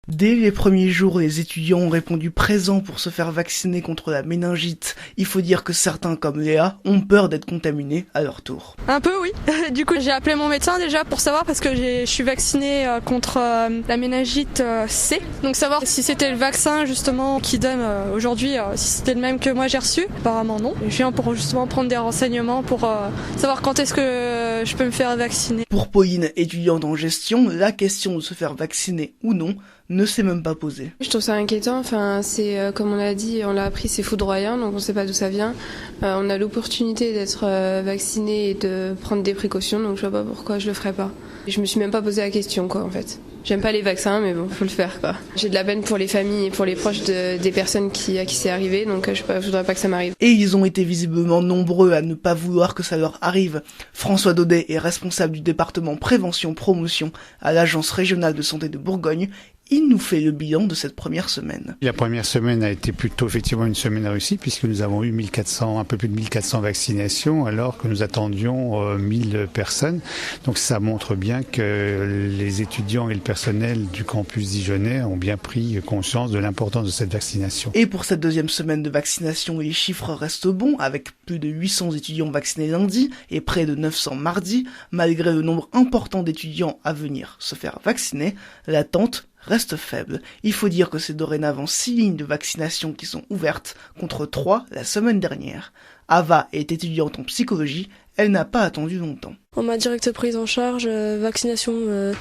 Dès les premiers jours, les étudiants ont répondu présents pour se faire vacciner contre la méningite. Il faut dire que certains, comme Léa, ont peur d'être contaminés à leur tour. Un peu, oui. Du coup, j'ai appelé mon médecin déjà pour savoir parce que je suis vaccinée contre la méningite C. Donc savoir si c'était le vaccin justement qui donne aujourd'hui, si c'était le même que moi j'ai reçu. Apparemment non. Je viens pour justement prendre des renseignements pour savoir quand est-ce que je peux me faire vacciner. Pour Pauline, étudiante en gestion, la question de se faire vacciner ou non ne s'est même pas posée. Je trouve ça inquiétant, c'est comme on l'a dit, on l'a appris, c'est foudroyant, donc on ne sait pas d'où ça vient. On a l'opportunité d'être vacciné et de prendre des précautions, donc je vois pas pourquoi je le ferais pas. Je me suis même pas posé la question en fait. J'aime pas les vaccins, mais bon, faut le faire J'ai de la peine pour les familles et pour les proches des personnes à qui c'est arrivé, donc je voudrais pas que ça m'arrive. Et ils ont été visiblement nombreux à ne pas vouloir que ça leur arrive. François Daudet est responsable du département prévention-promotion à l'Agence régionale de santé de Bourgogne. Il nous fait le bilan de cette première semaine. La première semaine a été plutôt effectivement une semaine réussie puisque nous avons eu un peu plus de 1400 vaccinations alors que nous attendions 1000 personnes. Donc ça montre bien que les étudiants et le personnel du campus dijonnais ont bien pris conscience de l'importance de cette vaccination. Et pour cette deuxième semaine de vaccination, les chiffres restent bons avec plus de 800 étudiants vaccinés lundi et près de 900 mardi. Malgré le nombre important d'étudiants à venir se faire vacciner, l'attente reste faible. Il faut dire que c'est dorénavant 6 lignes de vaccination qui sont ouvertes contre 3 la semaine dernière. Ava est étudiante en psychologie, elle n'a pas attendu longtemps. On m'a direct prise en charge, vaccination,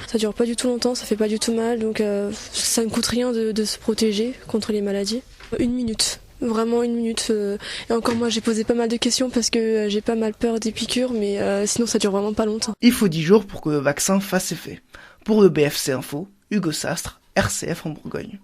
ça dure pas du tout longtemps, ça fait pas du tout mal, donc ça ne coûte rien de se protéger contre les maladies. 1 minute. Vraiment 1 minute. Et encore moi j'ai posé pas mal de questions parce que j'ai pas mal peur des piqûres, mais sinon ça dure vraiment pas longtemps. Il faut 10 jours pour que le vaccin fasse effet. Pour le BFC Info, Hugo Sastre, RCF en Bourgogne.